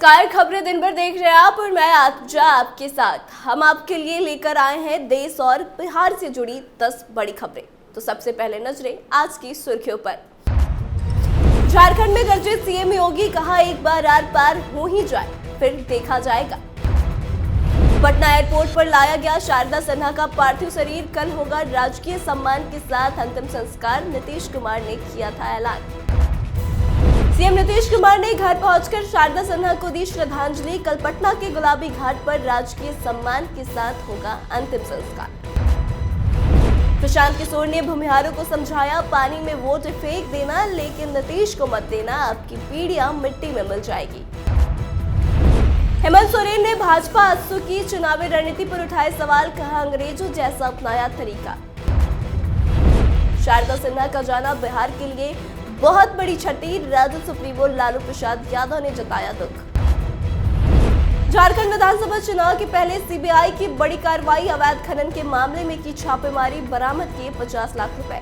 नमस्कार, खबरें दिन भर देख रहे हैं आप और मैं आत्जा आपके साथ। हम आपके लिए लेकर आए हैं देश और बिहार से जुड़ी 10 बड़ी खबरें। तो सबसे पहले नजरें आज की सुर्खियों पर। झारखंड में गरजे सीएम योगी, कहा एक बार आर पार हो ही जाए फिर देखा जाएगा। पटना एयरपोर्ट पर लाया गया शारदा सिन्हा का पार्थिव शरीर, कल होगा राजकीय सम्मान के साथ अंतिम संस्कार, नीतीश कुमार ने किया था ऐलान। सीएम नीतीश कुमार ने घर पहुंचकर शारदा सिन्हा को दी श्रद्धांजलि, कल पटना के गुलाबी घाट पर राजकीय सम्मान के साथ होगा अंतिम संस्कार। प्रशांत किशोर ने भूमिहारों को समझाया, पानी में वोट फेंक देना लेकिन नीतीश को मत देना, आपकी पीढ़ियां मिट्टी में मिल जाएगी। हेमंत सोरेन ने भाजपा आजसू की चुनावी रणनीति पर उठाए सवाल, कहा अंग्रेजों जैसा अपनाया तरीका। शारदा सिन्हा का जाना बिहार के लिए बहुत बड़ी क्षति, राजद सुप्रीमो लालू प्रसाद यादव ने जताया दुख। झारखंड विधानसभा चुनाव के पहले सीबीआई की बड़ी कार्रवाई, अवैध खनन के मामले में की छापेमारी, बरामद किए 50 लाख रुपए।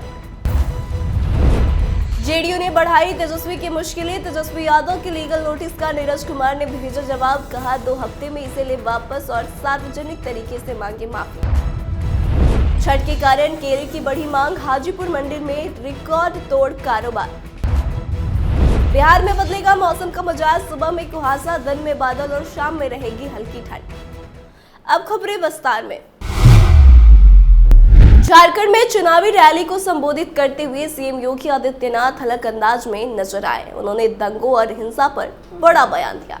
जेडीयू ने बढ़ाई तेजस्वी की मुश्किलें, तेजस्वी यादव के लीगल नोटिस का नीरज कुमार ने भेजा जवाब, कहा 2 हफ्ते में इसे ले वापस और सार्वजनिक तरीके से मांगे माफी। छठ के कारण केले की बढ़ी मांग, हाजीपुर मंडी में रिकॉर्ड तोड़ कारोबार। बिहार में बदलेगा मौसम का मिजाज, सुबह में कुहासा, दिन में बादल और शाम में रहेगी हल्की ठंड। अब खबरें विस्तार में। झारखंड में चुनावी रैली को संबोधित करते हुए सीएम योगी आदित्यनाथ अलग अंदाज में नजर आए। उन्होंने दंगों और हिंसा पर बड़ा बयान दिया।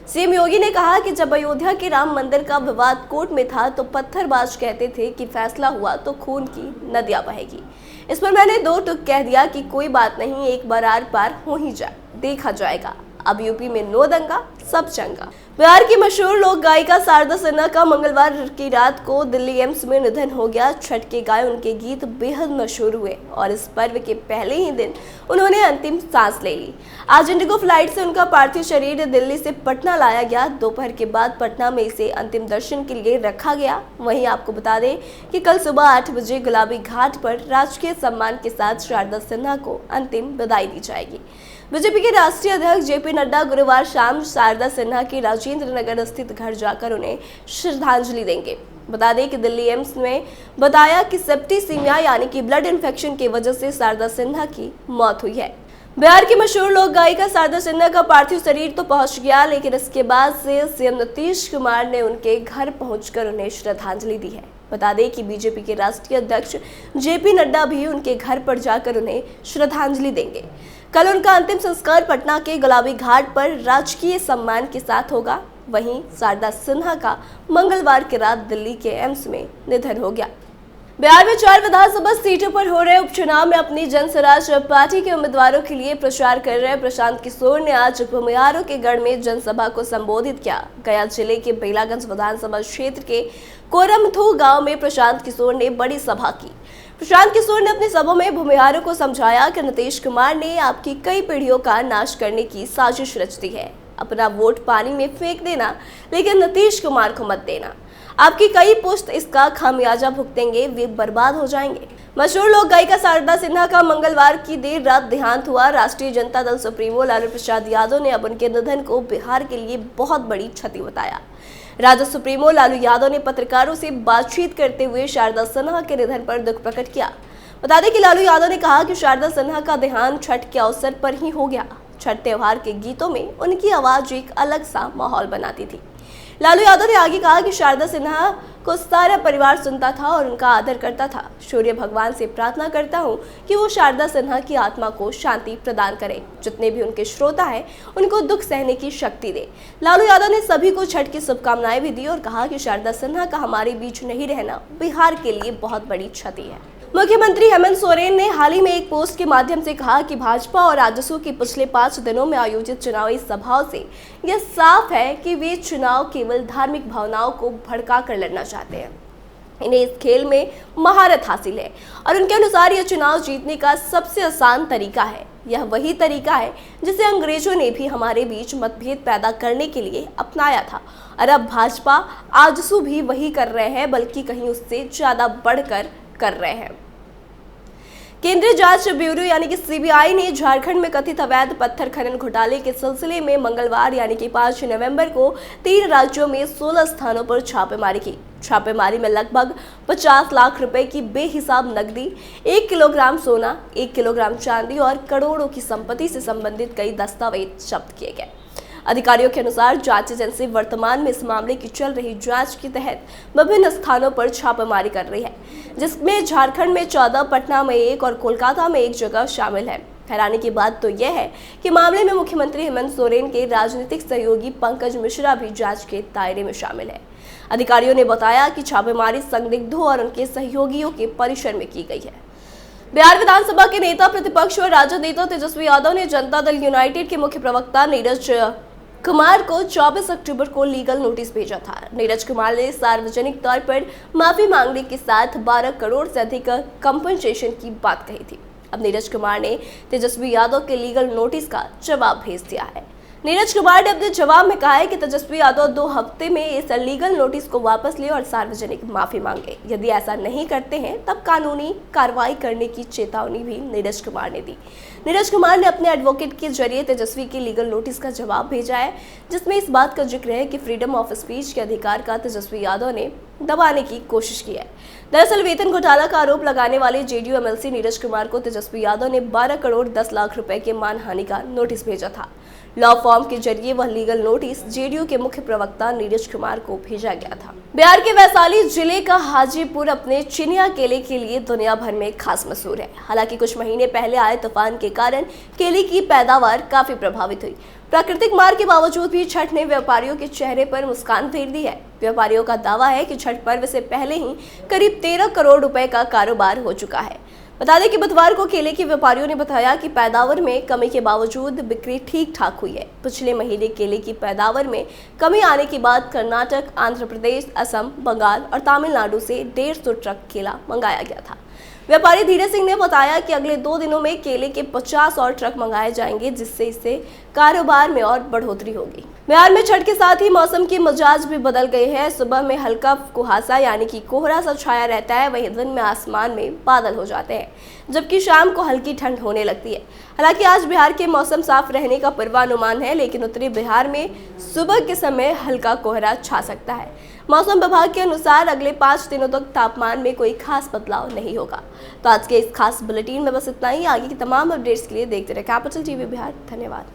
सीएम योगी ने कहा कि जब अयोध्या के राम मंदिर का विवाद कोर्ट में था तो पत्थरबाज कहते थे कि फैसला हुआ तो खून की नदियां बहेगी। इस पर मैंने 2 टूक कह दिया कि कोई बात नहीं, एक बार आर पार हो ही जाए, देखा जाएगा। अब यूपी में नो दंगा सब चंगा। बिहार की मशहूर लोक गायिका शारदा सिन्हा का मंगलवार की रात को दिल्ली एम्स में निधन हो गया। छठ के गाए उनके गीत बेहद मशहूर हुए और इस पर्व के पहले ही दिन उन्होंने अंतिम सांस ले ली। आज इंडिगो फ्लाइट से उनका पार्थिव शरीर दिल्ली से पटना लाया गया। दोपहर के बाद पटना में इसे अंतिम दर्शन के लिए रखा गया। वहीं आपको बता दें कि कल सुबह 8 बजे गुलाबी घाट पर राजकीय सम्मान के साथ शारदा सिन्हा को अंतिम विदाई दी जाएगी। बीजेपी के राष्ट्रीय अध्यक्ष जेपी नड्डा गुरुवार शाम शारदा सिन्हा के राजेंद्र नगर स्थित घर जाकर उन्हें श्रद्धांजलि देंगे। बता दें कि दिल्ली एम्स में बताया कि सेप्टिसीमिया यानी कि ब्लड इन्फेक्शन की वजह से शारदा सिन्हा की मौत हुई है। बिहार की मशहूर लोक गायिका शारदा सिन्हा का पार्थिव शरीर तो पहुंच गया, लेकिन इसके बाद से सीएम नीतीश कुमार ने उनके घर पहुंचकर उन्हें श्रद्धांजलि दी है। बता दें कि बीजेपी के राष्ट्रीय अध्यक्ष जेपी नड्डा भी उनके घर पर जाकर उन्हें श्रद्धांजलि देंगे। कल उनका अंतिम संस्कार पटना के गुलाबी घाट पर राजकीय सम्मान के साथ होगा। वहीं शारदा सिन्हा का मंगलवार की रात दिल्ली के एम्स में निधन हो गया। बिहार में 4 विधानसभा सीटों पर हो रहे उपचुनाव में अपनी जन स्वराज पार्टी के उम्मीदवारों के लिए प्रचार कर रहे प्रशांत किशोर ने आज भूमिहारों के गढ़ में जनसभा को संबोधित किया। गया जिले के बेलागंज विधानसभा क्षेत्र के कोरमथू गांव में प्रशांत किशोर ने बड़ी सभा की। प्रशांत किशोर ने अपनी सभा में भूमिहारों को समझाया कि नीतीश कुमार ने आपकी कई पीढ़ियों का नाश करने की साजिश रच दी है। अपना वोट पानी में फेंक देना लेकिन नीतीश कुमार को मत देना, आपकी कई पुश्त इसका खामियाजा भुगतेंगे, वे बर्बाद हो जाएंगे। मशहूर लोक गायिका शारदा सिन्हा का मंगलवार की देर रात देहांत हुआ। राष्ट्रीय जनता दल सुप्रीमो लालू प्रसाद यादव ने अब उनके निधन को बिहार के लिए बहुत बड़ी क्षति बताया। राजद सुप्रीमो लालू यादव ने पत्रकारों से बातचीत करते हुए शारदा सिन्हा के निधन पर दुख प्रकट किया। बता दें कि लालू यादव ने कहा कि शारदा सिन्हा का देहांत छठ के अवसर पर ही हो गया। छठ त्योहार के गीतों में उनकी आवाज एक अलग सा माहौल बनाती थी। लालू यादव ने आगे कहा कि शारदा सिन्हा को सारा परिवार सुनता था और उनका आदर करता था। सूर्य भगवान से प्रार्थना करता हूं कि वो शारदा सिन्हा की आत्मा को शांति प्रदान करे। जितने भी उनके श्रोता हैं उनको दुख सहने की शक्ति दे। लालू यादव ने सभी को छठ की शुभकामनाएं भी दी और कहा कि शारदा सिन्हा का हमारे बीच नहीं रहना बिहार के लिए बहुत बड़ी क्षति है। मुख्यमंत्री हेमंत सोरेन ने हाल ही में एक पोस्ट के माध्यम से कहा कि भाजपा और आजसू की पिछले 5 दिनों में आयोजित चुनावी सभाओं से यह साफ है कि वे चुनाव केवल धार्मिक भावनाओं को भड़का कर लड़ना चाहते हैं। इन्हें इस खेल में महारत हासिल है और उनके अनुसार यह चुनाव जीतने का सबसे आसान तरीका है। यह वही तरीका है जिसे अंग्रेजों ने भी हमारे बीच मतभेद पैदा करने के लिए अपनाया था और अब भाजपा आजसू भी वही कर रहे हैं, बल्कि कहीं उससे ज्यादा बढ़कर कर रहे हैं। केंद्रीय जांच ब्यूरो यानी कि सीबीआई ने झारखंड में कथित अवैध पत्थर खनन घोटाले के सिलसिले में मंगलवार यानी कि 5 नवंबर को 3 राज्यों में 16 स्थानों पर छापेमारी की। छापेमारी में लगभग 50 लाख रुपए की बेहिसाब नकदी, 1 किलोग्राम सोना, 1 किलोग्राम चांदी और करोड़ों की संपत्ति से संबंधित कई दस्तावेज जब्त किए गए। अधिकारियों के अनुसार जांच एजेंसी वर्तमान में इस मामले की चल रही जांच के तहत विभिन्न स्थानों पर छापेमारी कर रही है, जिसमें झारखंड में 14, पटना में 1 और कोलकाता में 1 जगह शामिल है। हैरानी की बात तो यह है कि मामले में मुख्यमंत्री हेमंत सोरेन के राजनीतिक सहयोगी पंकज मिश्रा भी जांच के दायरे में शामिल है। अधिकारियों ने बताया कि छापेमारी संदिग्धों और उनके सहयोगियों के परिसर में की गई है। बिहार विधानसभा के नेता प्रतिपक्ष और राजद नेता तेजस्वी यादव ने जनता दल यूनाइटेड के मुख्य प्रवक्ता नीरज कुमार को 24 अक्टूबर को लीगल नोटिस भेजा था। नीरज कुमार ने सार्वजनिक तौर पर माफी मांगने के साथ 12 करोड़ से अधिक कंपनसेशन की बात कही थी। अब नीरज कुमार ने तेजस्वी यादव के लीगल नोटिस का जवाब भेज दिया है। नीरज कुमार ने अपने जवाब में कहा है कि तेजस्वी यादव 2 हफ्ते में इस लीगल नोटिस को वापस ले और सार्वजनिक माफी मांगे। यदि ऐसा नहीं करते हैं तब कानूनी कार्रवाई करने की चेतावनी भी नीरज कुमार ने दी। नीरज कुमार ने अपने एडवोकेट के जरिए तेजस्वी के लीगल नोटिस का जवाब भेजा है, जिसमें इस बात का जिक्र है कि फ्रीडम ऑफ स्पीच के अधिकार का तेजस्वी यादव ने दबाने की कोशिश की है। दरअसल वेतन घोटाला का आरोप लगाने वाले जेडीयू एमएलसी नीरज कुमार को तेजस्वी यादव ने 12 करोड़ 10 लाख रुपए के मानहानि का नोटिस भेजा था। लॉ फॉर्म के जरिए वह लीगल नोटिस जेडीयू के मुख्य प्रवक्ता नीरज कुमार को भेजा गया था। बिहार के वैशाली जिले का हाजीपुर अपने चिनिया केले के लिए दुनिया भर में खास मशहूर है। हालांकि कुछ महीने पहले आए तूफान के कारण केले की पैदावार काफी प्रभावित हुई। प्राकृतिक मार के बावजूद भी छठ ने व्यापारियों के चेहरे पर मुस्कान फेर दी है। व्यापारियों का दावा है कि छठ पर्व से पहले ही करीब 13 करोड़ रुपए का कारोबार हो चुका है। बता दें कि बुधवार को केले के व्यापारियों ने बताया कि पैदावार में कमी के बावजूद बिक्री ठीक ठाक हुई है। पिछले महीने केले की पैदावार में कमी आने के बाद कर्नाटक, आंध्र प्रदेश, असम, बंगाल और तमिलनाडु से 150 ट्रक केला मंगाया गया था। व्यापारी धीरज सिंह ने बताया कि अगले 2 दिनों में केले के 50 और ट्रक मंगाए जाएंगे, जिससे इससे कारोबार में और बढ़ोतरी होगी। बिहार में छठ के साथ ही मौसम की मिजाज भी बदल गई है। सुबह में हल्का कुहासा यानी कि कोहरा सा छाया रहता है, वहीं दिन में आसमान में बादल हो जाते हैं, जबकि शाम को हल्की ठंड होने लगती है। हालांकि आज बिहार के मौसम साफ रहने का पूर्वानुमान है, लेकिन उत्तरी बिहार में सुबह के समय हल्का कोहरा छा सकता है। मौसम विभाग के अनुसार अगले 5 दिनों तक तापमान में कोई खास बदलाव नहीं होगा। तो आज के इस खास बुलेटिन में बस इतना ही। आगे की तमाम अपडेट्स के लिए देखते रहे कैपिटल टीवी बिहार। धन्यवाद।